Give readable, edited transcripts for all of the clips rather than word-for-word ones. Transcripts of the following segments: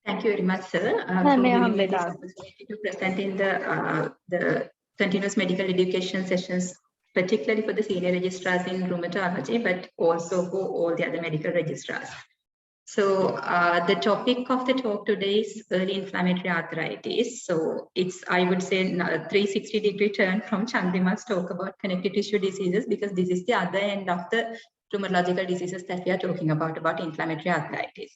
Thank you very much, sir, for giving me this opportunity to present in the continuous medical education sessions, particularly for the senior registrars in rheumatology, but also for all the other medical registrars. So the topic of the talk today is early inflammatory arthritis. So it's, I would say, a 360-degree turn from Chandrima's talk about connective tissue diseases, because this is the other end of the rheumatological diseases that we are talking about inflammatory arthritis.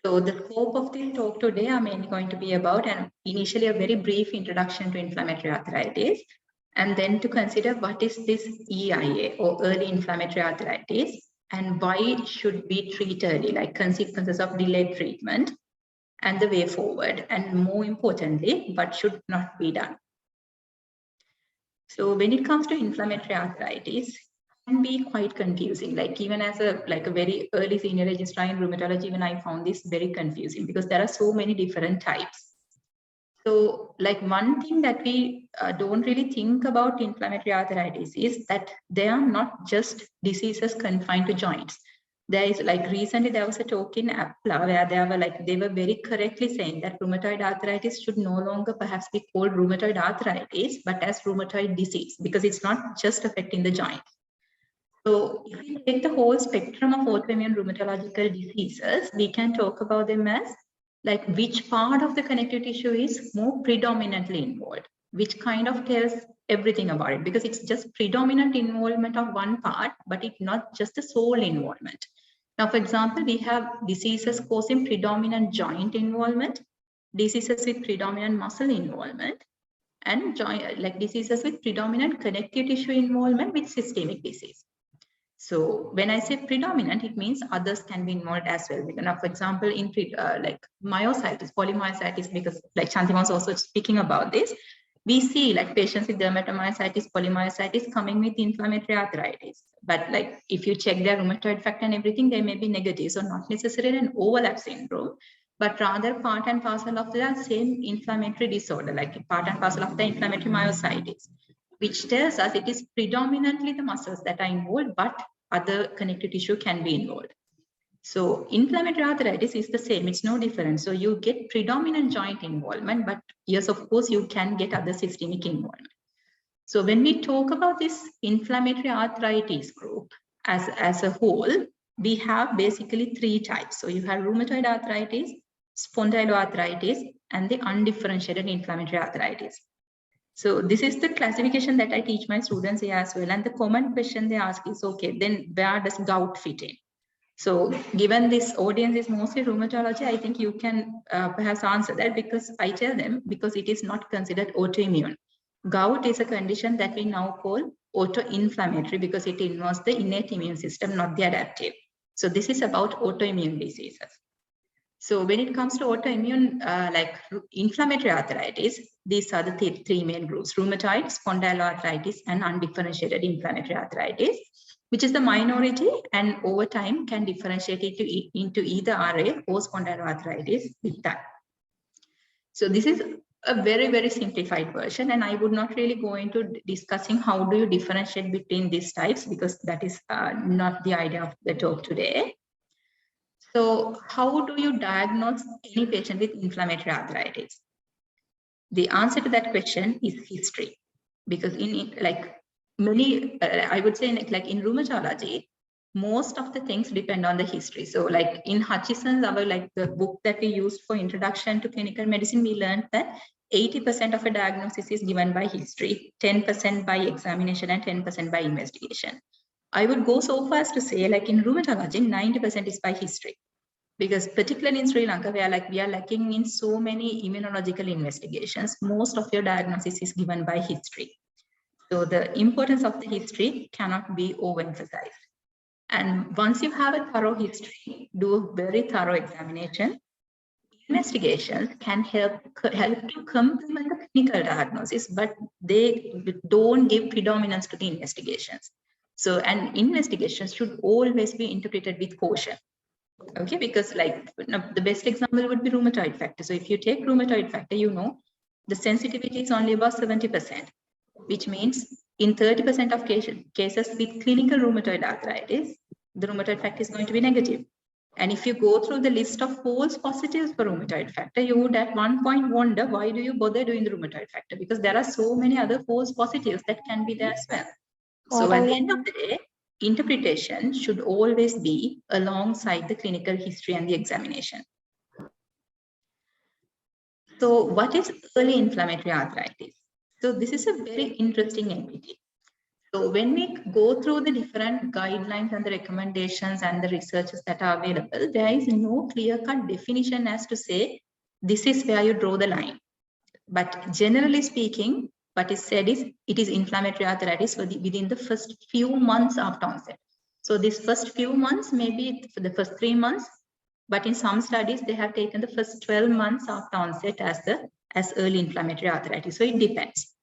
So the scope of the talk today are mainly going to be about initially a very brief introduction to inflammatory arthritis, and then to consider what is this EIA or early inflammatory arthritis and why it should be treated early, like consequences of delayed treatment and the way forward, and more importantly, what should not be done. So when it comes to inflammatory arthritis, can be quite confusing. Like even as a very early senior registrar in rheumatology, even I found this very confusing because there are so many different types. So like one thing that we don't really think about inflammatory arthritis is that they are not just diseases confined to joints. There is like recently there was a talk in APLA where they were very correctly saying that rheumatoid arthritis should no longer perhaps be called rheumatoid arthritis, but as rheumatoid disease, because it's not just affecting the joints. So if we take the whole spectrum of autoimmune rheumatological diseases, we can talk about them as like which part of the connective tissue is more predominantly involved, which kind of tells everything about it, because it's just predominant involvement of one part, but it's not just the sole involvement. Now, for example, we have diseases causing predominant joint involvement, diseases with predominant muscle involvement, and diseases with predominant connective tissue involvement with systemic disease. So when I say predominant, it means others can be involved as well. Now, for example, in like myositis, polymyositis, because like Chantima was also speaking about this, we see like patients with dermatomyositis, polymyositis coming with inflammatory arthritis. But like if you check their rheumatoid factor and everything, they may be negative. So not necessarily an overlap syndrome, but rather part and parcel of the same inflammatory disorder, like part and parcel of the inflammatory myositis, which tells us it is predominantly the muscles that are involved, but other connective tissue can be involved. So inflammatory arthritis is the same, it's no different. So you get predominant joint involvement, but yes, of course, you can get other systemic involvement. So when we talk about this inflammatory arthritis group as a whole, we have basically three types. So you have rheumatoid arthritis, spondyloarthritis, and the undifferentiated inflammatory arthritis. So this is the classification that I teach my students here as well. And the common question they ask is, okay, then where does gout fit in? So given this audience is mostly rheumatology, I think you can perhaps answer that, because I tell them, because it is not considered autoimmune. Gout is a condition that we now call autoinflammatory because it involves the innate immune system, not the adaptive. So this is about autoimmune diseases. So when it comes to autoimmune, like inflammatory arthritis, these are the three main groups: rheumatoid, spondyloarthritis, and undifferentiated inflammatory arthritis, which is the minority, and over time can differentiate it into either RA or spondyloarthritis with time. So this is a very, very simplified version, and I would not really go into discussing how do you differentiate between these types, because that is not the idea of the talk today. So how do you diagnose any patient with inflammatory arthritis? The answer to that question is history, because in like many, I would say like in rheumatology, most of the things depend on the history. So like in Hutchison's, our like the book that we used for introduction to clinical medicine, we learned that 80% of a diagnosis is given by history, 10% by examination, and 10% by investigation. I would go so far as to say, like in rheumatology, 90% is by history, because particularly in Sri Lanka, where like we are lacking in so many immunological investigations, most of your diagnosis is given by history. So the importance of the history cannot be overemphasized. And once you have a thorough history, do a very thorough examination. Investigations can help to complement the clinical diagnosis, but they don't give predominance to the investigations. So, and investigations should always be interpreted with caution. Okay, because like the best example would be rheumatoid factor. So if you take rheumatoid factor, you know, the sensitivity is only about 70%. which means in 30% of cases with clinical rheumatoid arthritis, the rheumatoid factor is going to be negative. And if you go through the list of false positives for rheumatoid factor, you would at one point wonder, why do you bother doing the rheumatoid factor? Because there are so many other false positives that can be there as well. So at the end of the day, interpretation should always be alongside the clinical history and the examination. So what is early inflammatory arthritis? So this is a very interesting entity. So when we go through the different guidelines and the recommendations and the researches that are available, there is no clear-cut definition as to say, this is where you draw the line. But generally speaking, what is said is, it is inflammatory arthritis within the first few months after onset. So this first few months, maybe for the first 3 months, but in some studies, they have taken the first 12 months after onset as early inflammatory arthritis. So it depends.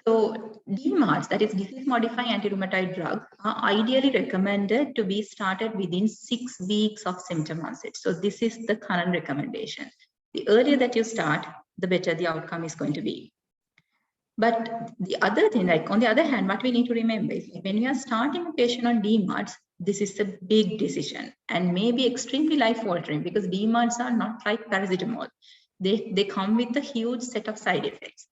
So DMARDs, that is disease-modifying anti-rheumatoid drugs, are ideally recommended to be started within 6 weeks of symptom onset. So this is the current recommendation. The earlier that you start, the better the outcome is going to be. But the other thing, like on the other hand, what we need to remember is when we are starting a patient on DMARDs, this is a big decision and may be extremely life-altering, because DMARDs are not like paracetamol. They come with a huge set of side effects.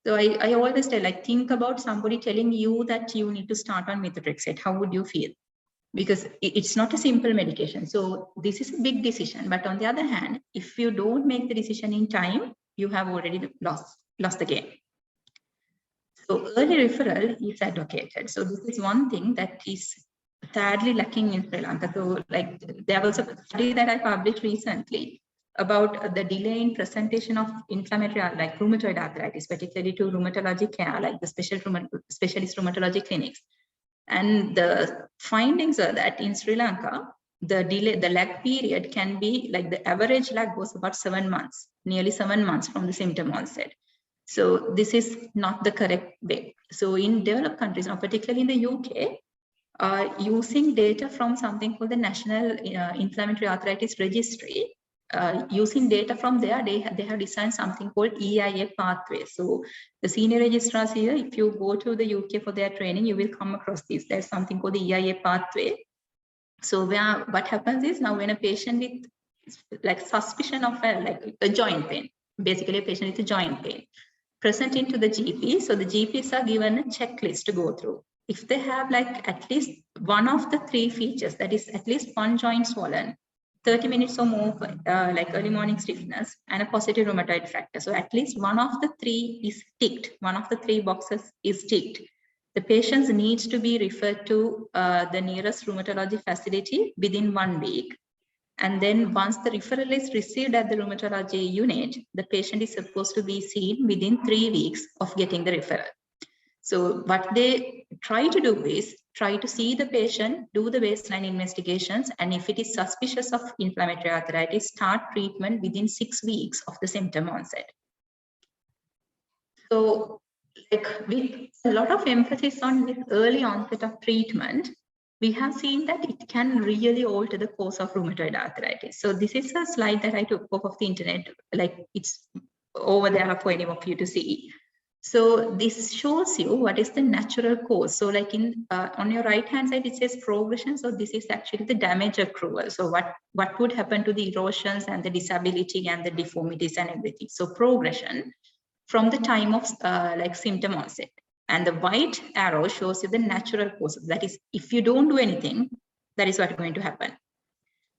So I always tell, like, think about somebody telling you that you need to start on methotrexate. How would you feel? Because it's not a simple medication. So this is a big decision. But on the other hand, if you don't make the decision in time, you have already lost the game. So early referral is advocated. So this is one thing that is sadly lacking in Sri Lanka. So like there was a study that I published recently about the delay in presentation of inflammatory, like rheumatoid arthritis, particularly to rheumatology care, like the specialist rheumatology clinics. And the findings are that in Sri Lanka, the lag period can be, like the average lag was about 7 months, nearly 7 months from the symptom onset. So this is not the correct way. So in developed countries, now particularly in the UK, using data from something called the National Inflammatory Arthritis Registry, using data from there, they have designed something called EIA pathway. So the senior registrars here, if you go to the UK for their training, you will come across this. There's something called the EIA pathway. So what happens is, now when a patient with like suspicion of a joint pain, basically a patient with a joint pain, present into the GP. So the GPs are given a checklist to go through. If they have like at least one of the 3 features, that is at least one joint swollen, 30 minutes or more like early morning stiffness, and a positive rheumatoid factor. So at least one of the 3 is ticked, one of the 3 boxes is ticked. The patients needs to be referred to the nearest rheumatology facility within 1 week. And then once the referral is received at the rheumatology unit, the patient is supposed to be seen within 3 weeks of getting the referral. So what they try to do is try to see the patient, do the baseline investigations, and if it is suspicious of inflammatory arthritis, start treatment within 6 weeks of the symptom onset. So like with a lot of emphasis on this early onset of treatment, we have seen that it can really alter the course of rheumatoid arthritis. So this is a slide that I took off of the internet, like it's over there for any of you to see. So this shows you what is the natural course. So like on your right hand side, it says progression. So this is actually the damage accrual. So what would happen to the erosions and the disability and the deformities and everything. So progression from the time of like symptom onset. And the white arrow shows you the natural course. That is, if you don't do anything, that is what's going to happen.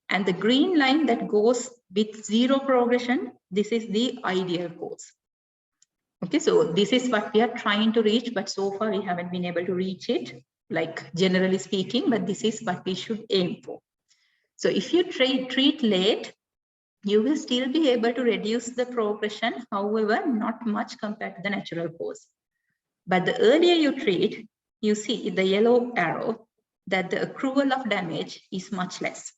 And the green line that goes with 0 progression, this is the ideal course. Okay, so this is what we are trying to reach, but so far we haven't been able to reach it, like generally speaking, but this is what we should aim for. So if you treat late, you will still be able to reduce the progression, however, not much compared to the natural course. But the earlier you treat, you see the yellow arrow that the accrual of damage is much less.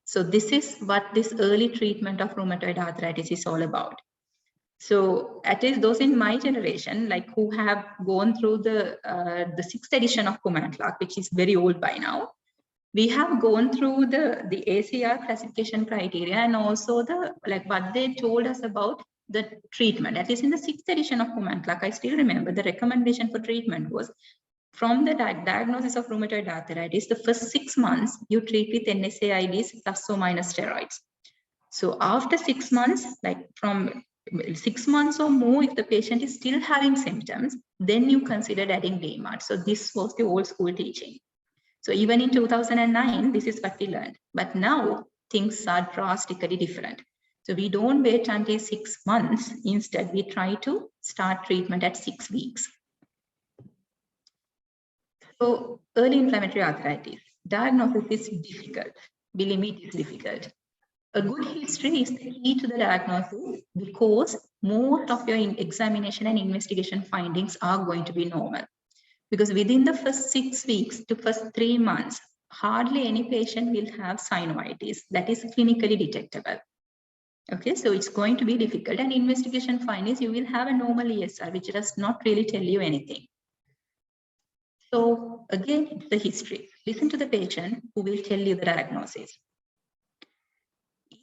So this is what this early treatment of rheumatoid arthritis is all about. So at least those in my generation, like who have gone through the 6th edition of Command Clark, which is very old by now, we have gone through the ACR classification criteria and also the like what they told us about the treatment, at least in the 6th edition of Human Clark, I still remember the recommendation for treatment was from the diagnosis of rheumatoid arthritis, the first 6 months you treat with NSAIDs plus or minus steroids. So after 6 months, like from 6 months or more, if the patient is still having symptoms, then you consider adding DMARD. So this was the old school teaching. So even in 2009, this is what we learned. But now things are drastically different. So we don't wait until 6 months. Instead, we try to start treatment at 6 weeks. So early inflammatory arthritis, diagnosis is difficult. Believe me, it is difficult. A good history is the key to the diagnosis because most of your examination and investigation findings are going to be normal. Because within the first 6 weeks to first 3 months, hardly any patient will have synovitis that is clinically detectable. Okay, so it's going to be difficult. And investigation findings, you will have a normal ESR, which does not really tell you anything. So again, it's the history. Listen to the patient who will tell you the diagnosis.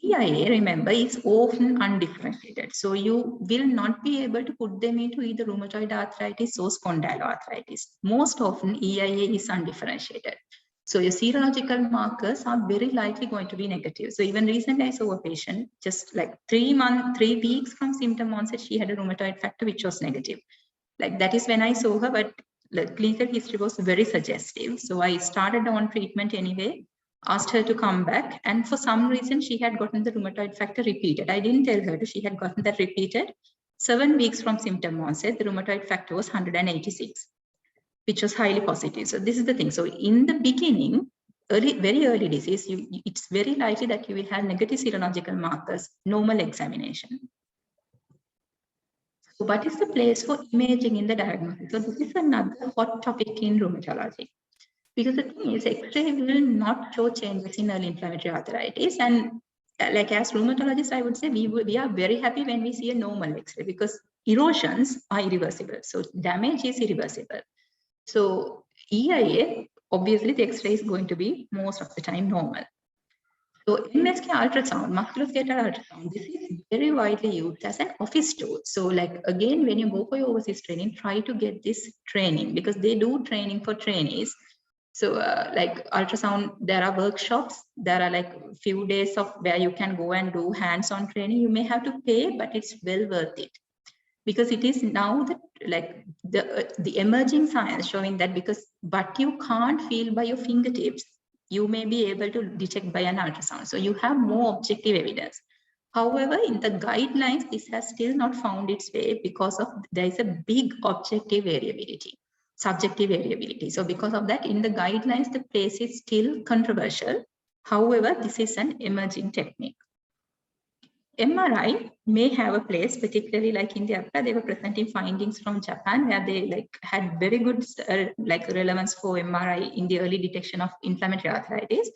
EIA, remember, is often undifferentiated. So you will not be able to put them into either rheumatoid arthritis or spondyloarthritis. Most often, EIA is undifferentiated. So your serological markers are very likely going to be negative. So even recently I saw a patient, just like 3 weeks from symptom onset, she had a rheumatoid factor, which was negative. Like that is when I saw her, but the clinical history was very suggestive. So I started on treatment anyway, asked her to come back. And for some reason, she had gotten the rheumatoid factor repeated. I didn't tell her she had gotten that repeated. 7 weeks from symptom onset, the rheumatoid factor was 186, which was highly positive. So this is the thing. So in the beginning, very early disease, it's very likely that you will have negative serological markers, normal examination. So what is the place for imaging in the diagnosis? So this is another hot topic in rheumatology. Because the thing is, X-ray will not show changes in early inflammatory arthritis. And like as rheumatologists, I would say we are very happy when we see a normal X-ray because erosions are irreversible. So damage is irreversible. So EIA, obviously the X-ray is going to be most of the time normal. So MSK ultrasound, musculoskeletal ultrasound, this is very widely used as an office tool. So like, again, when you go for your overseas training, try to get this training because they do training for trainees. So like ultrasound, there are workshops, there are like few days of where you can go and do hands-on training. You may have to pay, but it's well worth it. Because it is now the emerging science showing that because what you can't feel by your fingertips, you may be able to detect by an ultrasound. So you have more objective evidence. However, in the guidelines, this has still not found its way because of there is a big objective variability, subjective variability. So because of that, in the guidelines, the place is still controversial. However, this is an emerging technique. MRI may have a place, particularly like in Japan, they were presenting findings from Japan where they like had very good like relevance for MRI in the early detection of inflammatory arthritis.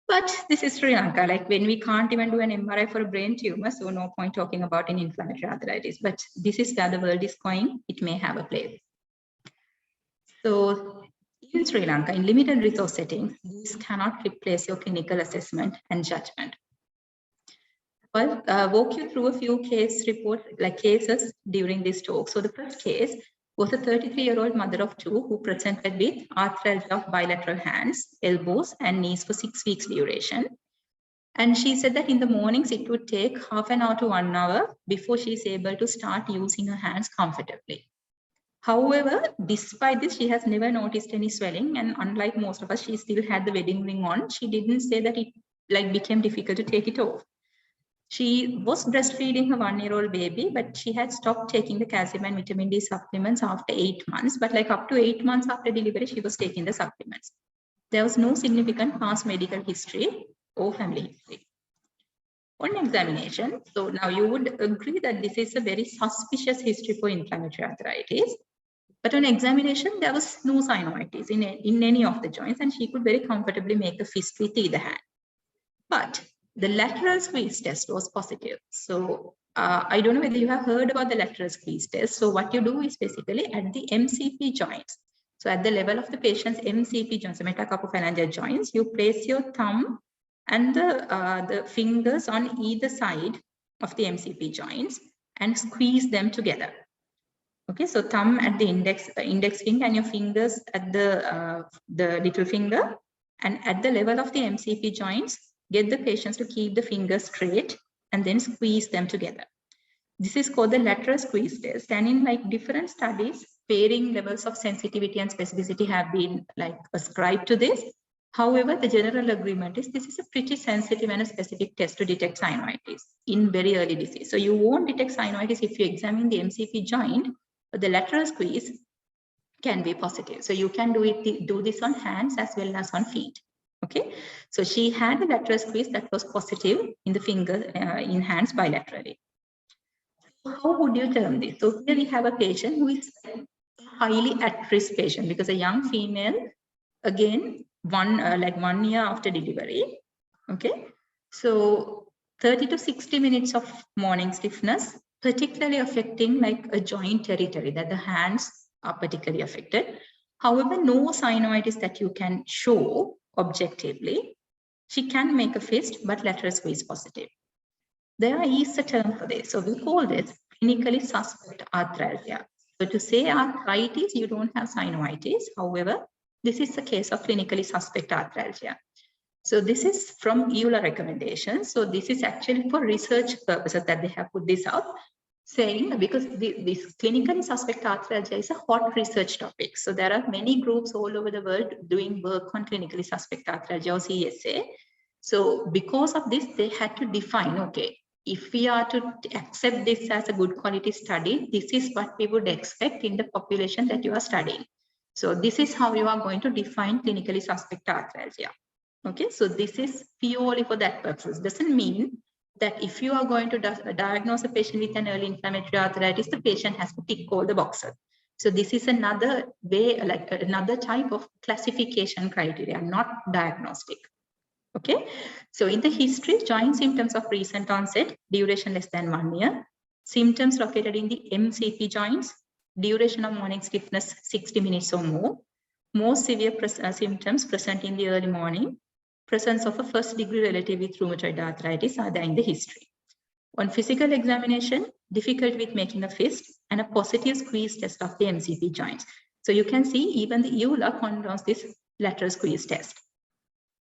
But this is Sri Lanka, like when we can't even do an MRI for a brain tumor, so no point talking about an inflammatory arthritis. But this is where the world is going, it may have a place. So in Sri Lanka, in limited resource settings, this cannot replace your clinical assessment and judgment. I'll walk you through a few case reports, like cases during this talk. So the first case was a 33-year-old mother of 2 who presented with arthralgia of bilateral hands, elbows, and knees for 6 weeks duration. And she said that in the mornings, it would take half an hour to 1 hour before she is able to start using her hands comfortably. However, despite this, she has never noticed any swelling. And unlike most of us, she still had the wedding ring on. She didn't say that it like became difficult to take it off. She was breastfeeding her 1-year-old baby, but she had stopped taking the calcium and vitamin D supplements after 8 months. But like up to 8 months after delivery, she was taking the supplements. There was no significant past medical history or family history. On examination, so now you would agree that this is a very suspicious history for inflammatory arthritis. But on examination, there was no synovitis in any of the joints, and she could very comfortably make a fist with either hand. But the lateral squeeze test was positive. So I don't know whether you have heard about the lateral squeeze test. So what you do is basically at the MCP joints. So at the level of the patient's MCP joints, the metacarpophalangeal joints, you place your thumb and the fingers on either side of the MCP joints. and squeeze them together. Okay, so thumb at the index finger and your fingers at the little finger, and at the level of the MCP joints, get the patients to keep the fingers straight and then squeeze them together. This is called the lateral squeeze test, and in like different studies, varying levels of sensitivity and specificity have been like ascribed to this. However, the general agreement is this is a pretty sensitive and a specific test to detect synovitis in very early disease. So you won't detect synovitis if you examine the MCP joint, but the lateral squeeze can be positive. So you can do this on hands as well as on feet. Okay, so she had a lateral squeeze that was positive in the finger, in hands bilaterally. How would you term this? So here we have a patient who is highly at-risk patient because a young female, again, like 1 year after delivery. Okay, so 30 to 60 minutes of morning stiffness, particularly affecting like a joint territory that the hands are particularly affected. However, no synovitis that you can show objectively. She can make a fist, but lateral squeeze positive. There is a term for this. So we call this clinically suspect arthralgia. So to say arthritis, you don't have synovitis. However, this is the case of clinically suspect arthralgia. So this is from EULA recommendations. So this is actually for research purposes that they have put this out, saying because this clinically suspect arthralgia is a hot research topic. So there are many groups all over the world doing work on clinically suspect arthralgia or CSA. So because of this, they had to define, okay, if we are to accept this as a good quality study, this is what we would expect in the population that you are studying. So this is how you are going to define clinically suspect arthralgia. Okay, so this is purely for that purpose. Doesn't mean that if you are going to diagnose a patient with an early inflammatory arthritis, the patient has to tick all the boxes. So this is another way, like another type of classification criteria, not diagnostic. Okay, so in the history, joint symptoms of recent onset, duration less than 1 year, symptoms located in the MCP joints, duration of morning stiffness 60 minutes or more, most severe symptoms present in the early morning, presence of a first degree relative with rheumatoid arthritis are there in the history. On physical examination, difficulty with making a fist and a positive squeeze test of the MCP joints. So you can see even the EULA condones this lateral squeeze test.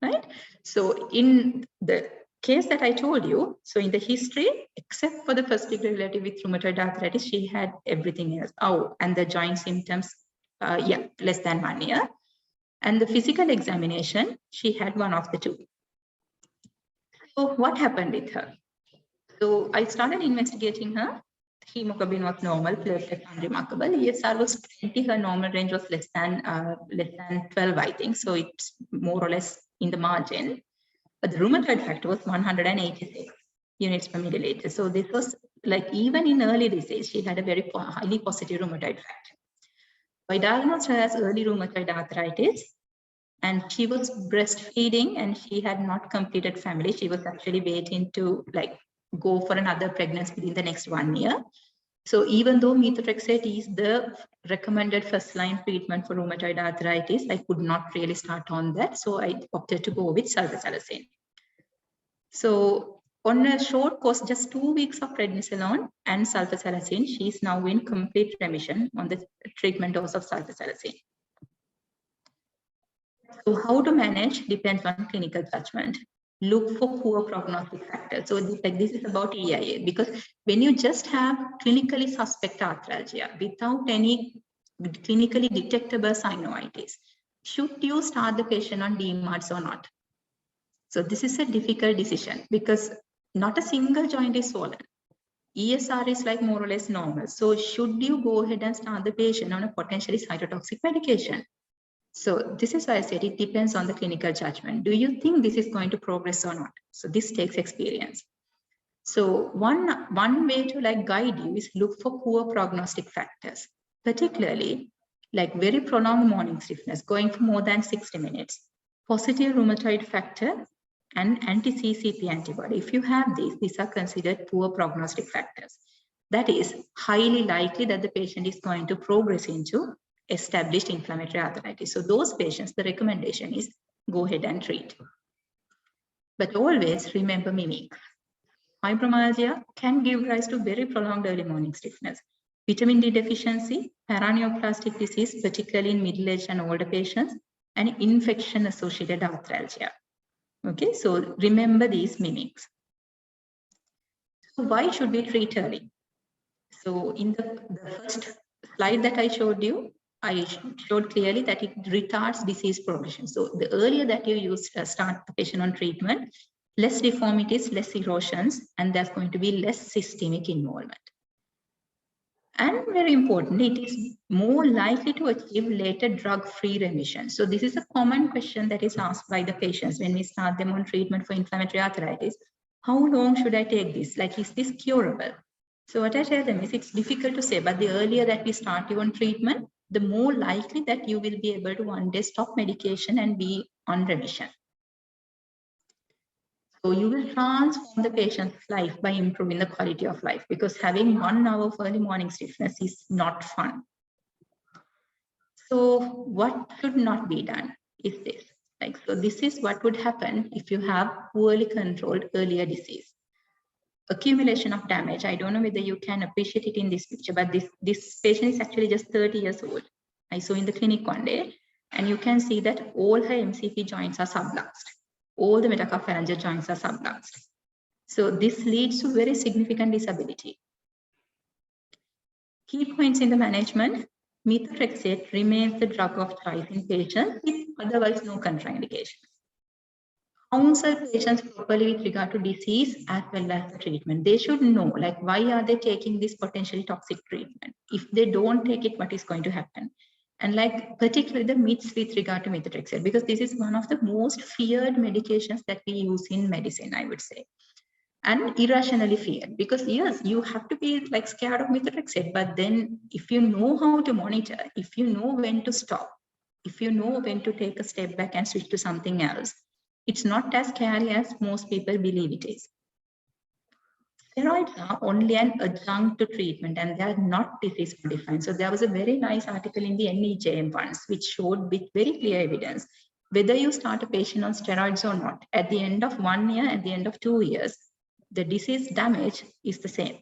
Right? So in the case that I told you, so in the history, except for the first degree relative with rheumatoid arthritis, she had everything else. Oh, and the joint symptoms, less than 1 year. And the physical examination, she had one of the two. So what happened with her? So I started investigating her. Hemoglobin was normal, platelet unremarkable. ESR was 20, her normal range was less than 12, I think. So it's more or less in the margin. But the rheumatoid factor was 186 units per milliliter. So this was like even in early disease, she had a very highly positive rheumatoid factor. I diagnosed her as early rheumatoid arthritis, and she was breastfeeding and she had not completed family. She was actually waiting to like go for another pregnancy within the next 1 year. So even though methotrexate is the recommended first-line treatment for rheumatoid arthritis, I could not really start on that. So I opted to go with sulfasalazine. So on a short course, just 2 weeks of prednisolone and sulfasalazine, she is now in complete remission on the treatment dose of sulfasalazine. So how to manage depends on clinical judgment. Look for poor prognostic factors. So this is about EIA, because when you just have clinically suspect arthralgia without any clinically detectable synovitis, should you start the patient on DMARDs or not? So this is a difficult decision because not a single joint is swollen. ESR is like more or less normal. So should you go ahead and start the patient on a potentially cytotoxic medication? So this is why I said it depends on the clinical judgment. Do you think this is going to progress or not? So this takes experience. So one way to like guide you is look for poor prognostic factors, particularly like very prolonged morning stiffness, going for more than 60 minutes, positive rheumatoid factor, and anti-CCP antibody. If you have these are considered poor prognostic factors. That is highly likely that the patient is going to progress into established inflammatory arthritis. So those patients, the recommendation is go ahead and treat. But always remember mimic. Fibromyalgia can give rise to very prolonged early morning stiffness. Vitamin D deficiency, paraneoplastic disease, particularly in middle-aged and older patients, and infection-associated arthralgia. Okay, so remember these mimics. So why should we treat early? So in the first slide that I showed you, I showed clearly that it retards disease progression. So the earlier that you start the patient on treatment, less deformities, less erosions, and there's going to be less systemic involvement. And very importantly, it is more likely to achieve later drug-free remission. So this is a common question that is asked by the patients when we start them on treatment for inflammatory arthritis. How long should I take this? Like, is this curable? So what I tell them is it's difficult to say, but the earlier that we start you on treatment, the more likely that you will be able to one day stop medication and be on remission. So you will transform the patient's life by improving the quality of life, because having 1 hour of early morning stiffness is not fun. So what should not be done is this. So this is what would happen if you have poorly controlled earlier disease. Accumulation of damage. I don't know whether you can appreciate it in this picture, but this patient is actually just 30 years old. I saw in the clinic one day, and you can see that all her MCP joints are subluxed. All the metacarphalangeal joints are subluxed. So this leads to very significant disability. Key points in the management: methotrexate remains the drug of choice in patients with otherwise no contraindications. Counsel patients properly with regard to disease as well as the treatment. They should know, like, why are they taking this potentially toxic treatment? If they don't take it, what is going to happen? And like particularly the myths with regard to methotrexate, because this is one of the most feared medications that we use in medicine, I would say. And irrationally feared, because yes, you have to be like scared of methotrexate, but then if you know how to monitor, if you know when to stop, if you know when to take a step back and switch to something else, it's not as scary as most people believe it is. Steroids are only an adjunct to treatment and they are not disease modifying. So there was a very nice article in the NEJM once which showed with very clear evidence whether you start a patient on steroids or not. At the end of 1 year, at the end of 2 years, the disease damage is the same.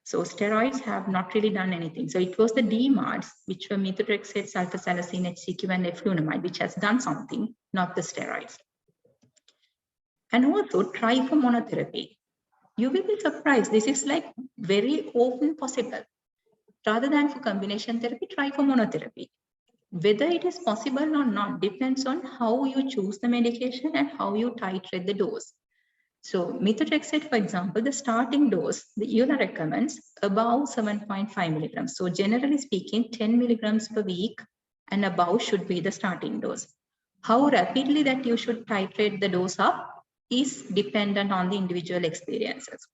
So steroids have not really done anything. So it was the DMARDs, which were methotrexate, sulfasalazine, HCQ, and eflunomide, which has done something, not the steroids. And also try for monotherapy. You will be surprised. This is like very often possible. Rather than for combination therapy, try for monotherapy. Whether it is possible or not depends on how you choose the medication and how you titrate the dose. So methotrexate, for example, the starting dose, the EULA recommends above 7.5 milligrams. So generally speaking, 10 milligrams per week and above should be the starting dose. How rapidly that you should titrate the dose up is dependent on the individual experiences.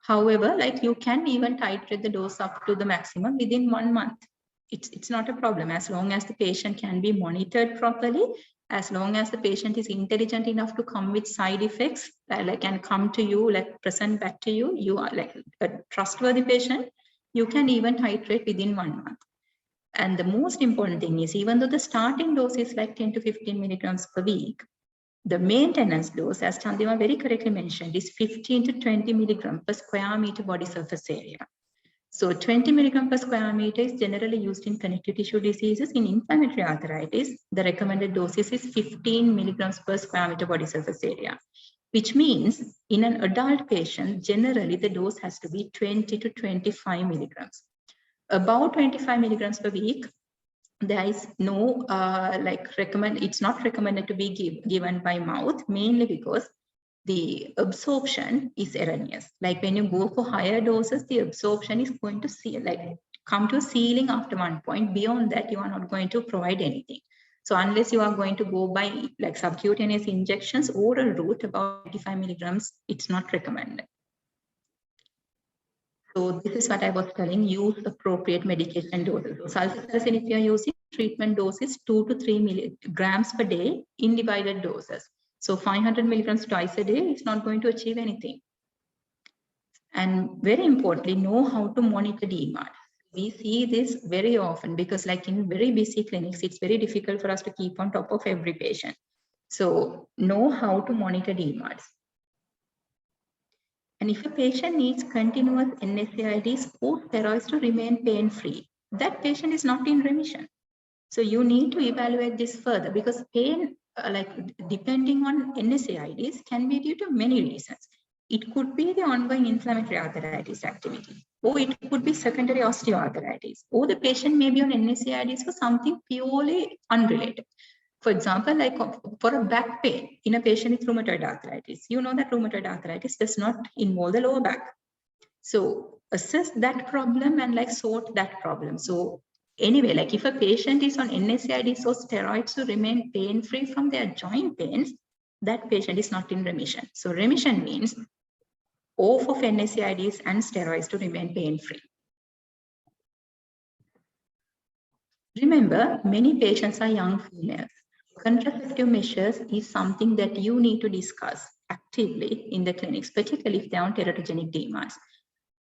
However, like you can even titrate the dose up to the maximum within 1 month. It's not a problem as long as the patient can be monitored properly, as long as the patient is intelligent enough to come with side effects, like can come to you, like present back to you, you are like a trustworthy patient, you can even titrate within 1 month. And the most important thing is, even though the starting dose is like 10 to 15 milligrams per week, the maintenance dose, as Chandima very correctly mentioned, is 15 to 20 milligrams per square meter body surface area. So 20 milligrams per square meter is generally used in connective tissue diseases. In inflammatory arthritis, the recommended dosage is 15 milligrams per square meter body surface area, which means in an adult patient, generally the dose has to be 20 to 25 milligrams. About 25 milligrams per week, there is no it's not recommended to be given by mouth, mainly because the absorption is erroneous. Like when you go for higher doses, the absorption is going to come to a ceiling after 1 point. Beyond that, you are not going to provide anything. So unless you are going to go by like subcutaneous injections, oral route about 85 milligrams, it's not recommended. So this is what I was telling you, use appropriate medication doses. So sulfasalazine, if you are using, treatment dose is 2 to 3 milligrams per day in divided doses. So 500 milligrams twice a day is not going to achieve anything. And very importantly, know how to monitor DMARD. We see this very often because like in very busy clinics, it's very difficult for us to keep on top of every patient. So know how to monitor DMARDs. And if a patient needs continuous NSAIDs or steroids to remain pain-free, that patient is not in remission. So you need to evaluate this further, because pain, like depending on NSAIDs, can be due to many reasons. It could be the ongoing inflammatory arthritis activity, or it could be secondary osteoarthritis, or the patient may be on NSAIDs for something purely unrelated. For example, like for a back pain in a patient with rheumatoid arthritis, you know that rheumatoid arthritis does not involve the lower back. So assess that problem and like sort that problem. So anyway, like if a patient is on NSAIDs or steroids to remain pain-free from their joint pains, that patient is not in remission. So remission means off of NSAIDs and steroids to remain pain-free. Remember, many patients are young females. Contraceptive measures is something that you need to discuss actively in the clinics, particularly if they're on teratogenic DMARDs.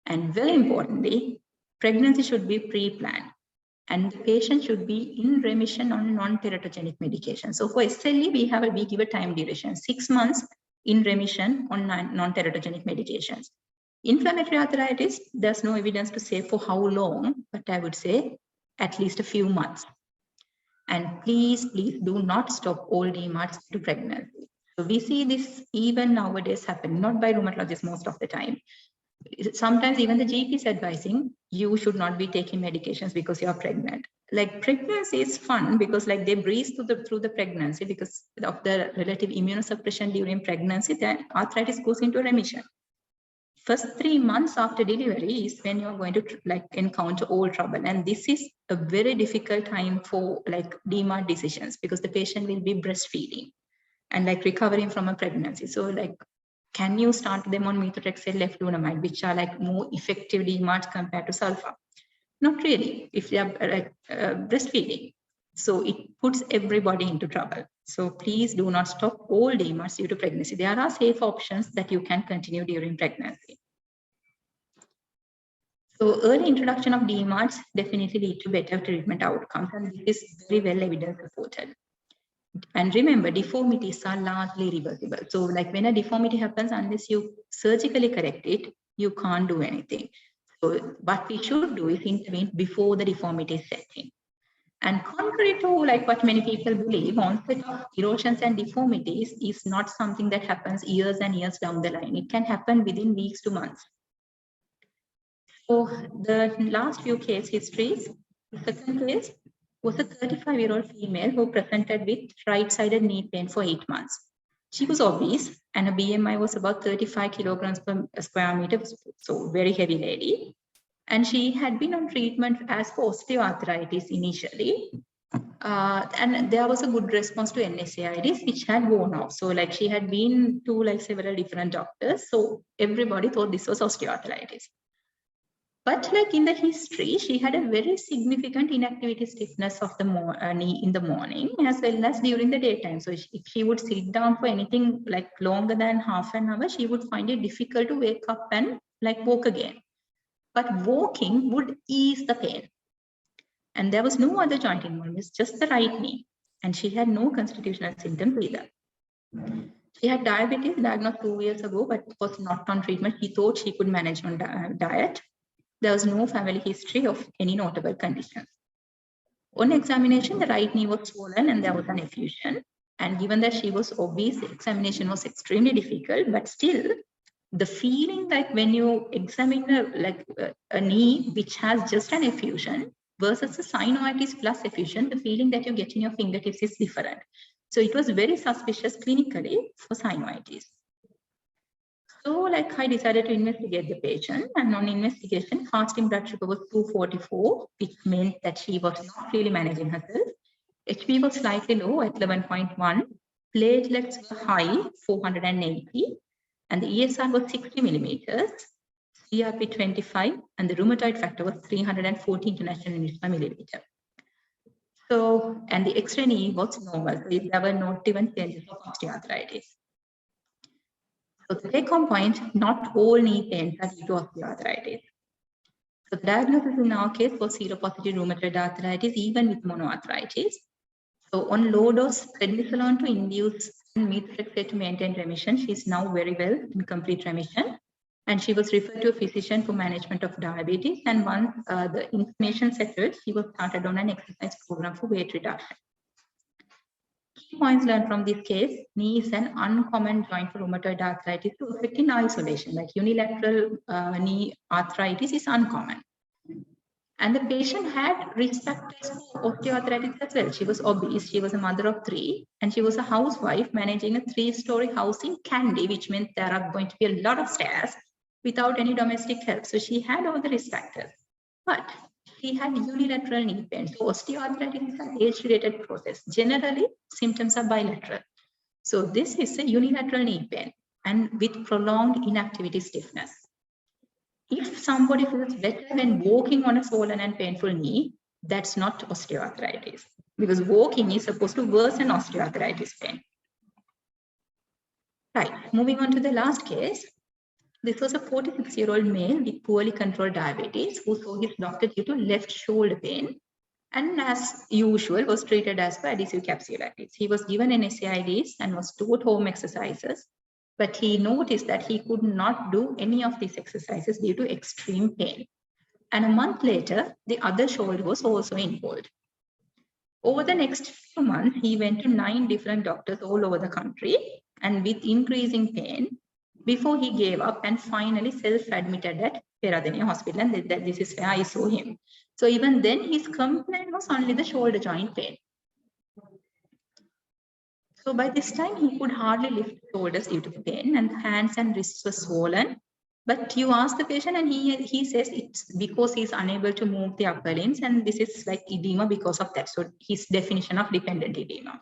And very importantly, pregnancy should be pre-planned, and the patient should be in remission on non-teratogenic medication. So for SLE, we give a time duration, 6 months in remission on non-teratogenic medications. Inflammatory arthritis, there's no evidence to say for how long, but I would say at least a few months. And please do not stop all DMARDs to pregnancy. So we see this even nowadays happen, not by rheumatologists most of the time. Sometimes even the GP is advising you should not be taking medications because you're pregnant. Like pregnancy is fun because like they breeze through the pregnancy because of the relative immunosuppression during pregnancy, then arthritis goes into remission. First 3 months after delivery is when you're going to like encounter all trouble. And this is a very difficult time for like DMARD decisions because the patient will be breastfeeding and like recovering from a pregnancy. So like, can you start them on methotrexate, leflunomide, which are like more effective DMARDs compared to sulfa? Not really, if they are like breastfeeding. So it puts everybody into trouble. So please do not stop all DMARDs due to pregnancy. There are safe options that you can continue during pregnancy. So early introduction of DMARDs definitely lead to better treatment outcomes, and this is very well evidence supported. And remember, deformities are largely reversible. So like when a deformity happens, unless you surgically correct it, you can't do anything. So what we should do is intervene before the deformity is set in. And contrary to like what many people believe, onset of erosions and deformities is not something that happens years and years down the line. It can happen within weeks to months. So the last few case histories, the second case was a 35-year-old female who presented with right-sided knee pain for 8 months. She was obese and her BMI was about 35 kilograms per square meter, so very heavy lady. And she had been on treatment as for osteoarthritis initially. And there was a good response to NSAIDs, which had worn off. So like she had been to like several different doctors. So everybody thought this was osteoarthritis. But like in the history, she had a very significant inactivity stiffness of the knee in the morning as well as during the daytime. So if she would sit down for anything like longer than half an hour, she would find it difficult to wake up and like walk again. But walking would ease the pain. And there was no other joint involvement, it's just the right knee. And she had no constitutional symptoms either. She had diabetes diagnosed 2 years ago, but was not on treatment. She thought she could manage on diet. There was no family history of any notable conditions. On examination, the right knee was swollen and there was an effusion. And given that she was obese, the examination was extremely difficult, but still, the feeling that when you examine a knee which has just an effusion versus a synovitis plus effusion, the feeling that you get in your fingertips is different. So it was very suspicious clinically for synovitis. So like I decided to investigate the patient, and on investigation, fasting blood sugar was 244, which meant that she was not really managing herself. HB was slightly low at 11.1. Platelets were high, 480. And the ESR was 60 millimeters, CRP 25, and the rheumatoid factor was 340 international units per milliliter. So, and the X-ray knee was normal, so there were not even changes of osteoarthritis. So the take-home point, not all knee pains are due to osteoarthritis. So the diagnosis in our case was seropositive rheumatoid arthritis, even with monoarthritis. So on low dose prednisolone to induce methotrexate to maintain remission, she is now very well in complete remission. And she was referred to a physician for management of diabetes. And once the inflammation settled, she was started on an exercise program for weight reduction. Key points learned from this case: knee is an uncommon joint for rheumatoid arthritis to affect in isolation, like unilateral knee arthritis is uncommon. And the patient had risk factors for osteoarthritis as well. She was obese, she was a mother of 3, and she was a housewife managing a 3-story house in Kandy, which meant there are going to be a lot of stairs without any domestic help. So she had all the risk factors. But she had unilateral knee pain. So osteoarthritis is an age-related process. Generally, symptoms are bilateral. So this is a unilateral knee pain and with prolonged inactivity stiffness. If somebody feels better when walking on a swollen and painful knee, that's not osteoarthritis, because walking is supposed to worsen osteoarthritis pain. Right, moving on to the last case. This was a 46-year-old male with poorly controlled diabetes who saw his doctor due to left shoulder pain, and as usual was treated as per adhesive capsulitis. He was given an SAIDs and was taught home exercises, but he noticed that he could not do any of these exercises due to extreme pain. And a month later, the other shoulder was also involved. Over the next few months, he went to 9 different doctors all over the country, and with increasing pain, before he gave up and finally self-admitted at Dandeniya hospital, and that this is where I saw him. So even then, his complaint was only the shoulder joint pain. So by this time, he could hardly lift shoulders due to the pain, and hands and wrists were swollen. But you ask the patient, and he says it's because he's unable to move the upper limbs, and this is like edema because of that. So his definition of dependent edema.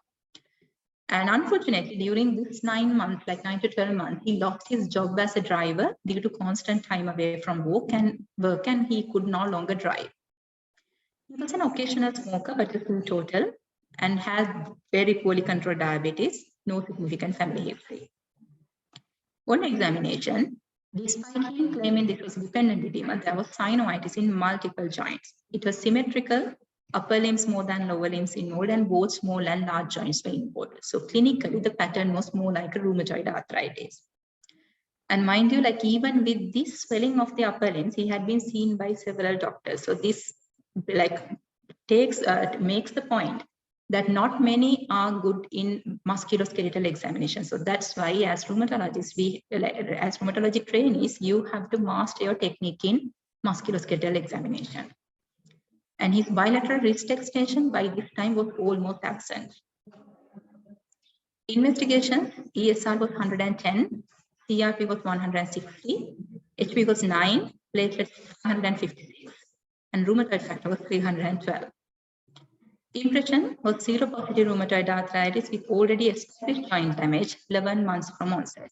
And unfortunately, during this 9 months, like 9 to 12 months, he lost his job as a driver due to constant time away from work, and he could no longer drive. He was an occasional smoker, but a full total, and had very poorly controlled diabetes, no significant family history. On examination, despite him claiming this was dependent edema, there was synovitis in multiple joints. It was symmetrical, upper limbs more than lower limbs involved, and both small and large joints were involved. So clinically, the pattern was more like a rheumatoid arthritis. And mind you, like even with this swelling of the upper limbs, he had been seen by several doctors. So this like makes the point that not many are good in musculoskeletal examination. So that's why as rheumatologists, as rheumatology trainees, you have to master your technique in musculoskeletal examination. And his bilateral wrist extension by this time was almost absent. Investigation, ESR was 110, CRP was 160, HP was 9, platelets 156, and rheumatoid factor was 312. Impression was seropositive rheumatoid arthritis with already established joint damage 11 months from onset.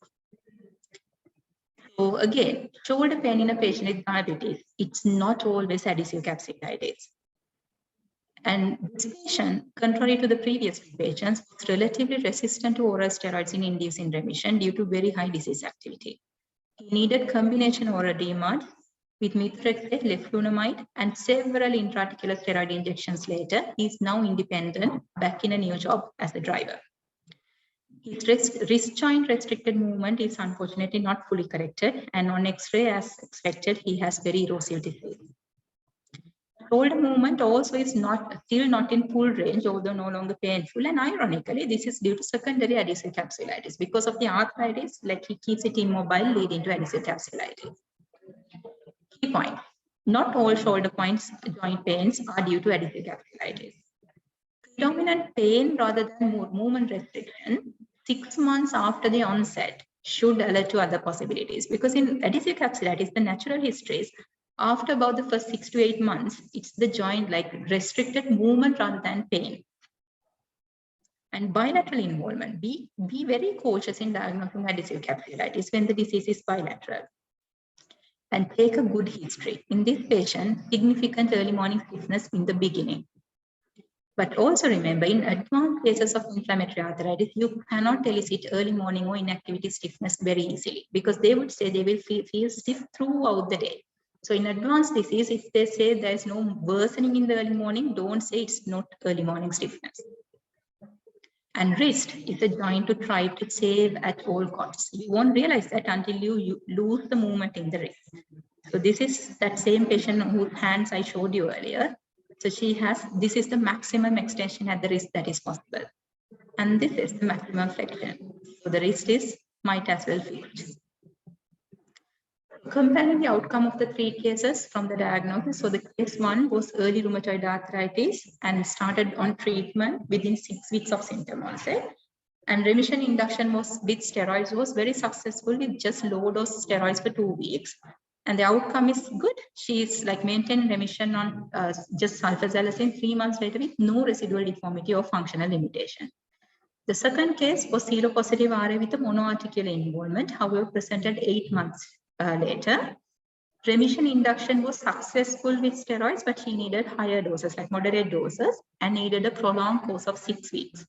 So again, shoulder pain in a patient with diabetes, it's not always adhesive capsulitis. And this patient, contrary to the previous patients, was relatively resistant to oral steroids in inducing remission due to very high disease activity. He needed combination oral DMARD with methotrexate, leflunomide, and several intraarticular steroid injections later. He is now independent, back in a new job as a driver. His wrist joint restricted movement is unfortunately not fully corrected, and on X-ray, as expected, he has very erosive disease. Shoulder movement also is still not in full range, although no longer painful. And ironically, this is due to secondary adhesive capsulitis. Because of the arthritis, like he keeps it immobile, leading to adhesive capsulitis. Key point: not all shoulder joint pains are due to adhesive capsulitis. Predominant pain rather than movement restriction 6 months after the onset should alert to other possibilities, because in adhesive capsulitis, the natural history is after about the first 6 to 8 months, it's the joint like restricted movement rather than pain. And bilateral involvement, be very cautious in diagnosing adhesive capsulitis when the disease is bilateral. And take a good history. In this patient, significant early morning stiffness in the beginning. But also remember, in advanced cases of inflammatory arthritis, you cannot elicit early morning or inactivity stiffness very easily, because they would say they will feel stiff throughout the day. So in advanced disease, if they say there is no worsening in the early morning, don't say it's not early morning stiffness. And wrist is a joint to try to save at all costs. You won't realize that until you lose the movement in the wrist. So this is that same patient whose hands I showed you earlier. So this is the maximum extension at the wrist that is possible. And this is the maximum flexion. So the wrist might as well feel. Comparing the outcome of the 3 cases from the diagnosis. So the case 1 was early rheumatoid arthritis and started on treatment within 6 weeks of symptom onset. And remission induction was with steroids was very successful with just low dose steroids for 2 weeks. And the outcome is good. She is like maintained remission on just sulfasalazine 3 months later with no residual deformity or functional limitation. The second case was seropositive RA with a monoarticular involvement, however, presented 8 months later. Remission induction was successful with steroids, but she needed higher doses, like moderate doses, and needed a prolonged course of 6 weeks.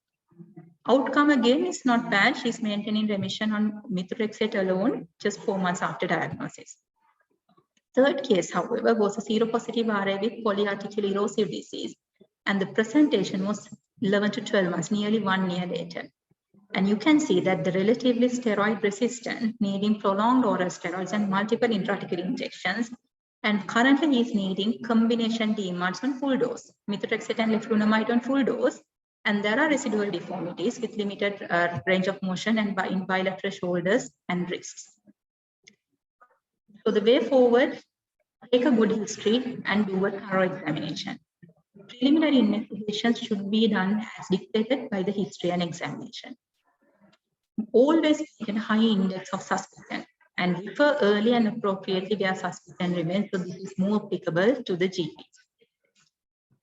Outcome again is not bad. She's maintaining remission on methotrexate alone just 4 months after diagnosis. Third case, however, was a seropositive RA with polyarticular erosive disease, and the presentation was 11 to 12 months, nearly 1 year later. And you can see that the relatively steroid resistant, needing prolonged oral steroids and multiple intraarticular injections, and currently is needing combination DMARDs on full dose, methotrexate and leflunomide on full dose, and there are residual deformities with limited range of motion and in bilateral shoulders and wrists. So the way forward, take a good history and do a thorough examination. Preliminary investigations should be done as dictated by the history and examination. Always maintain a high index of suspicion and refer early and appropriately where suspicion remains, so this is more applicable to the GP.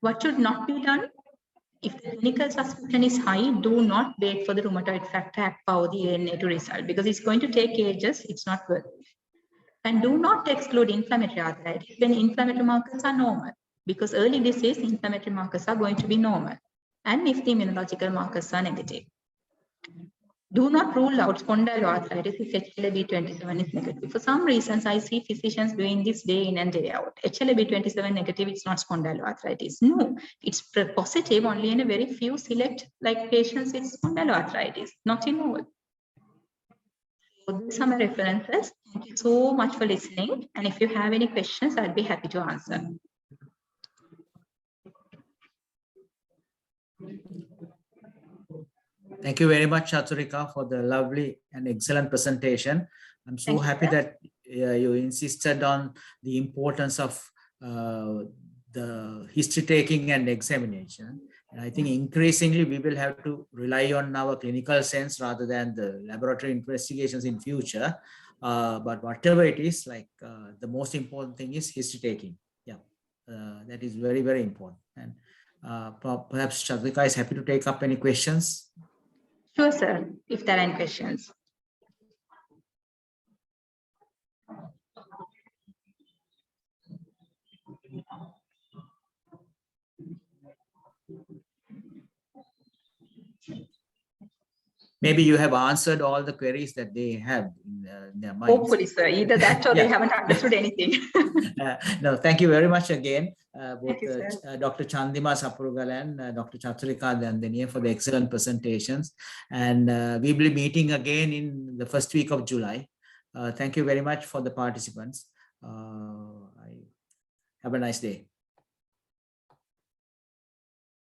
What should not be done? If the clinical suspicion is high, do not wait for the rheumatoid factor ACPA or the ANA to result, because it's going to take ages, it's not worth it. And do not exclude inflammatory arthritis when inflammatory markers are normal, because early disease inflammatory markers are going to be normal, and if the immunological markers are negative. Do not rule out spondyloarthritis if HLA-B27 is negative. For some reasons, I see physicians doing this day in and day out. HLA-B27 negative, it's not spondyloarthritis. No, it's positive only in a very few select patients with spondyloarthritis, not in all. So these are my references. Thank you so much for listening. And if you have any questions, I'd be happy to answer. Thank you very much, Chathurika, for the lovely and excellent presentation. I'm so happy that you insisted on the importance of the history taking and examination. And I think increasingly we will have to rely on our clinical sense rather than the laboratory investigations in future. But whatever it is, the most important thing is history taking. Yeah, that is very, very important. And perhaps Chathurika is happy to take up any questions. Sure, sir, if there are any questions. Maybe you have answered all the queries that they have in their minds. Hopefully, sir. Either that or they haven't understood anything. No, thank you very much again, both you, Dr. Chandima Sapurugal and Dr. Chathurika Dandeniya for the excellent presentations. And we will be meeting again in the first week of July. Thank you very much for the participants. Have a nice day.